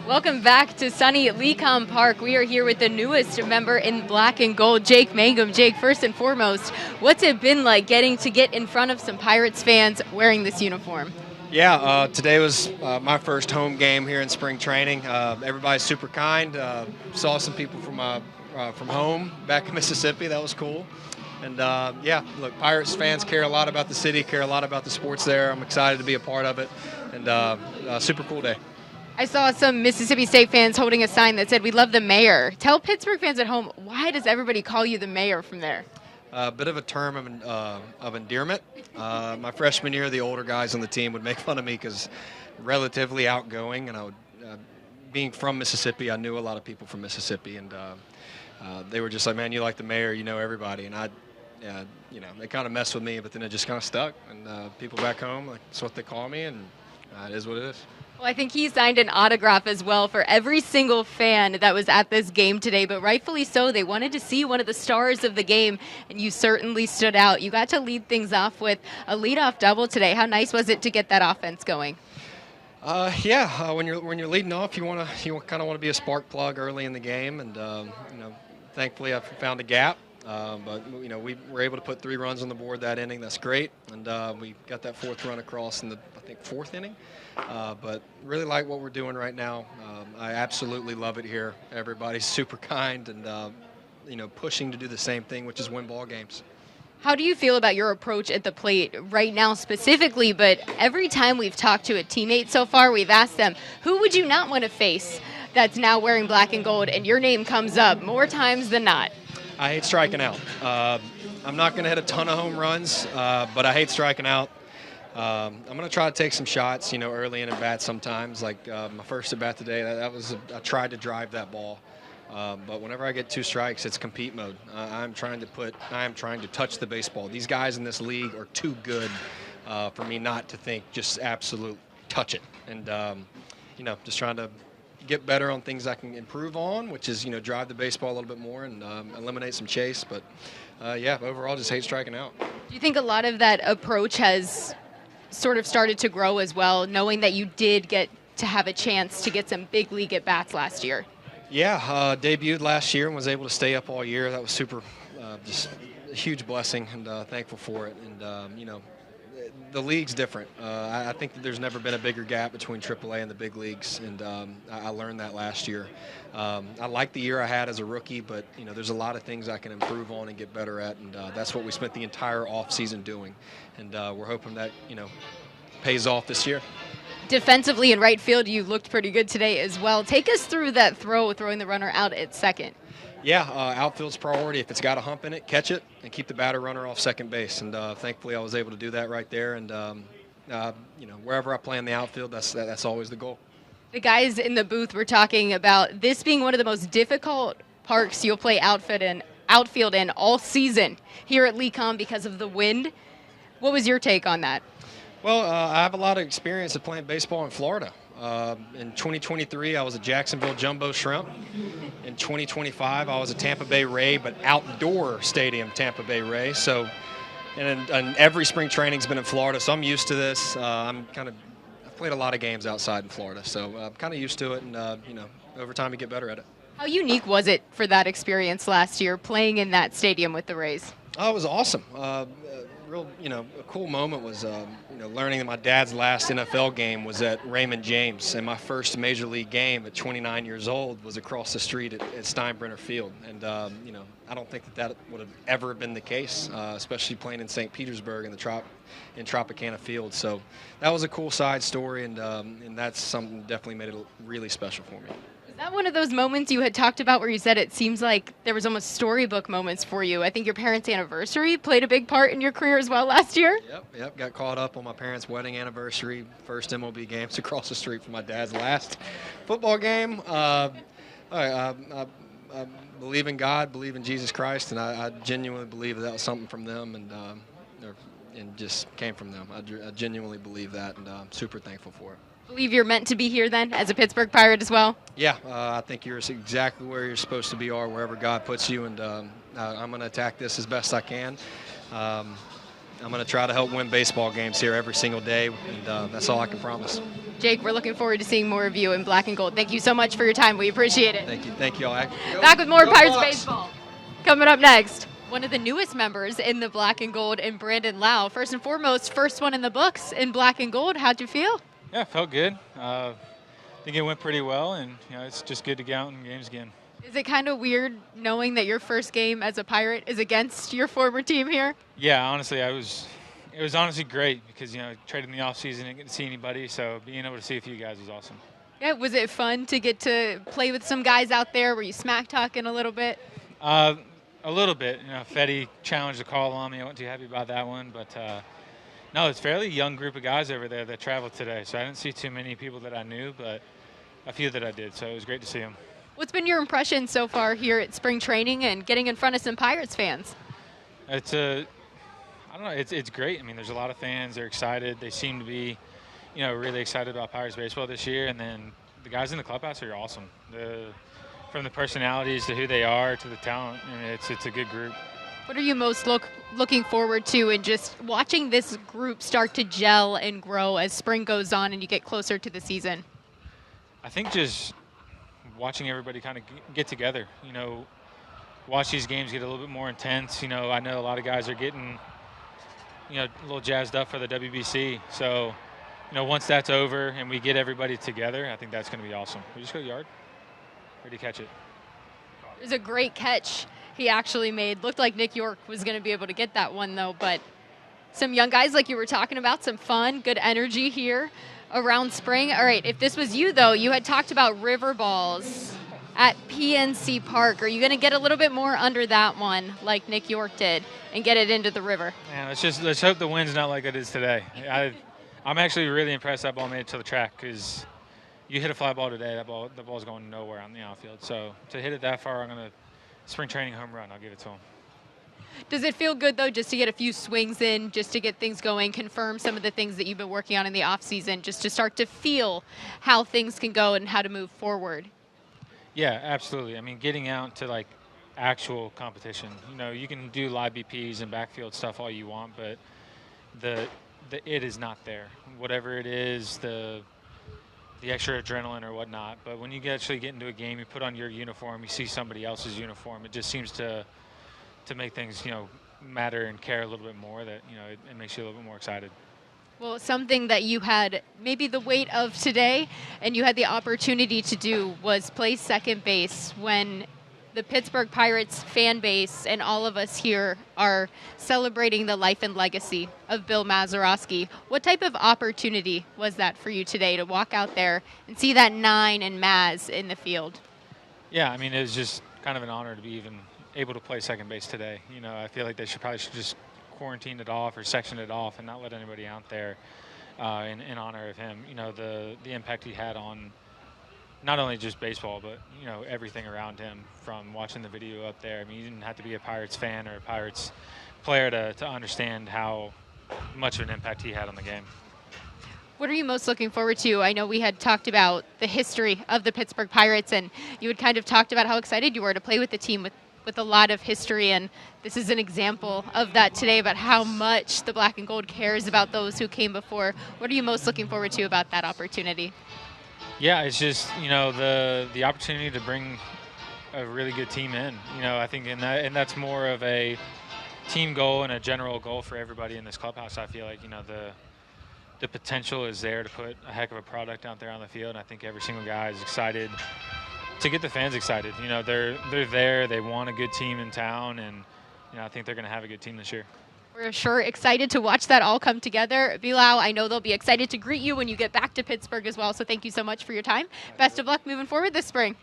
Welcome back to sunny Lecom Park. We are here with the newest member in black and gold, Jake Mangum. Jake, first and foremost, what's it been like getting to get in front of some Pirates fans wearing this uniform? Yeah, today was my first home game here in spring training. Everybody's super kind. Saw some people from home back in Mississippi. That was cool. And yeah, look, Pirates fans care a lot about the city, care a lot about the sports there. I'm excited to be a part of it, and super cool day. I saw some Mississippi State fans holding a sign that said, "We love the mayor." Tell Pittsburgh fans at home, why does everybody call you the mayor from there? A bit of a term of endearment. My freshman year, the older guys on the team would make fun of me because relatively outgoing, and I would, being from Mississippi, I knew a lot of people from Mississippi, and they were just like, "Man, you like the mayor, you know everybody," and they kind of messed with me, but then it just kind of stuck, and people back home, like, that's what they call me, and it is what it is. Well, I think he signed an autograph as well for every single fan that was at this game today, but rightfully so. They wanted to see one of the stars of the game, and you certainly stood out. You got to lead things off with a leadoff double today. How nice was it to get that offense going? When you're leading off, you kind of want to be a spark plug early in the game, and thankfully I found a gap. But we were able to put 3 runs on the board that inning. That's great, and we got that 4th run across in the 4th inning. But really like what we're doing right now. I absolutely love it here. Everybody's super kind, and pushing to do the same thing, which is win ball games. How do you feel about your approach at the plate right now specifically? But every time we've talked to a teammate so far, we've asked them, who would you not want to face that's now wearing black and gold? And your name comes up more times than not. I hate striking out. I'm not going to hit a ton of home runs, but I hate striking out. I'm going to try to take some shots, early in at bat sometimes. Like my first at bat today, I tried to drive that ball. But whenever I get 2 strikes, it's compete mode. I am trying to touch the baseball. These guys in this league are too good for me not to think just absolute touch it. And, just trying to get better on things I can improve on, which is, drive the baseball a little bit more and eliminate some chase. But, overall just hate striking out. Do you think a lot of that approach has sort of started to grow as well, knowing that you did get to have a chance to get some big league at-bats last year? Yeah, debuted last year and was able to stay up all year. That was super, just a huge blessing, and thankful for it. And, the league's different. I think that there's never been a bigger gap between AAA and the big leagues, and I learned that last year. I like the year I had as a rookie, but there's a lot of things I can improve on and get better at, and that's what we spent the entire offseason doing, and we're hoping that pays off this year. Defensively in right field, you looked pretty good today as well. Take us through that throwing the runner out at second. Yeah, outfield's priority. If it's got a hump in it, catch it and keep the batter runner off second base. And thankfully, I was able to do that right there. And wherever I play in the outfield, that's always the goal. The guys in the booth were talking about this being one of the most difficult parks you'll play outfield in all season here at Lecom because of the wind. What was your take on that? Well, I have a lot of experience of playing baseball in Florida. In 2023, I was a Jacksonville Jumbo Shrimp. In 2025, I was a Tampa Bay Ray, but outdoor stadium Tampa Bay Ray. So, and every spring training's been in Florida, so I'm used to this. I've played a lot of games outside in Florida, so I'm kind of used to it, and over time you get better at it. How unique was it for that experience last year, playing in that stadium with the Rays? Oh, it was awesome. A cool moment was, learning that my dad's last NFL game was at Raymond James, and my first major league game at 29 years old was across the street at Steinbrenner Field. And, I don't think that would have ever been the case, especially playing in St. Petersburg in Tropicana Field. So that was a cool side story, and that's something that definitely made it really special for me. Is that one of those moments you had talked about where you said it seems like there was almost storybook moments for you? I think your parents' anniversary played a big part in your career as well last year. Yep. Got caught up on my parents' wedding anniversary, first MLB games across the street from my dad's last football game. I believe in God, believe in Jesus Christ, and I genuinely believe that was something from them, and just came from them. I genuinely believe that, and I'm super thankful for it. Believe you're meant to be here then as a Pittsburgh Pirate as well? Yeah, I think you're exactly where you're supposed to be, wherever God puts you, and I'm going to attack this as best I can. I'm going to try to help win baseball games here every single day, and that's all I can promise. Jake, we're looking forward to seeing more of you in black and gold. Thank you so much for your time. We appreciate it. Thank you. Thank you all. Back with more Pirates baseball. Coming up next, one of the newest members in the black and gold, and Brandon Lowe. First and foremost, first one in the books in black and gold. How'd you feel? Yeah, felt good. I think it went pretty well, and it's just good to get out in games again. Is it kind of weird knowing that your first game as a Pirate is against your former team here? Yeah, honestly, it was honestly great because traded in the off season, didn't get to see anybody, so being able to see a few guys was awesome. Yeah, was it fun to get to play with some guys out there? Were you smack talking a little bit? A little bit. Fetty challenged the call on me. I wasn't too happy about that one, but no, it's a fairly young group of guys over there that traveled today, so I didn't see too many people that I knew, but a few that I did, so it was great to see them. What's been your impression so far here at spring training and getting in front of some Pirates fans? I don't know. It's great. I mean, there's a lot of fans. They're excited. They seem to be, really excited about Pirates baseball this year. And then the guys in the clubhouse are awesome. From the personalities to who they are to the talent, it's a good group. What are you most looking forward to in just watching this group start to gel and grow as spring goes on and you get closer to the season? I think just watching everybody kind of get together, watch these games get a little bit more intense. I know a lot of guys are getting, a little jazzed up for the WBC. So, once that's over and we get everybody together, I think that's going to be awesome. We just go yard, ready to catch it. There's a great catch he actually made. Looked like Nick York was going to be able to get that one, though. But some young guys like you were talking about, some fun, good energy here around spring. All right, if this was you, though, you had talked about river balls at PNC Park. Are you going to get a little bit more under that one like Nick York did and get it into the river? Man, let's hope the wind's not like it is today. I'm actually really impressed that ball made it to the track because you hit a fly ball today, the ball's going nowhere on the outfield. So to hit it that far, I'm going to spring training home run. I'll give it to him. Does it feel good, though, just to get a few swings in, just to get things going, confirm some of the things that you've been working on in the offseason, just to start to feel how things can go and how to move forward? Yeah, absolutely. I mean, getting out to, actual competition. You can do live BPs and backfield stuff all you want, but the it is not there. Whatever it is, the extra adrenaline or whatnot. But when you actually get into a game, you put on your uniform, you see somebody else's uniform, it just seems to make things, matter and care a little bit more, that, it makes you a little bit more excited. Well, something that you had maybe the weight of today and you had the opportunity to do was play second base when the Pittsburgh Pirates fan base and all of us here are celebrating the life and legacy of Bill Mazeroski. What type of opportunity was that for you today to walk out there and see that 9 and Maz in the field? Yeah, I mean, it was just kind of an honor to be even able to play second base today. I feel like they should just quarantine it off or section it off and not let anybody out there in honor of him. The impact he had on not only just baseball, but, everything around him, from watching the video up there. I mean, you didn't have to be a Pirates fan or a Pirates player to understand how much of an impact he had on the game. What are you most looking forward to? I know we had talked about the history of the Pittsburgh Pirates, and you had kind of talked about how excited you were to play with the team with a lot of history, and this is an example of that today, about how much the black and gold cares about those who came before. What are you most looking forward to about that opportunity? Yeah, it's just, the opportunity to bring a really good team in. I think and that's more of a team goal and a general goal for everybody in this clubhouse. I feel like, the potential is there to put a heck of a product out there on the field, and I think every single guy is excited to get the fans excited. They're there, they want a good team in town, and I think they're going to have a good team this year. We're sure excited to watch that all come together. Bilal, I know they'll be excited to greet you when you get back to Pittsburgh as well, so thank you so much for your time. Best of luck moving forward this spring.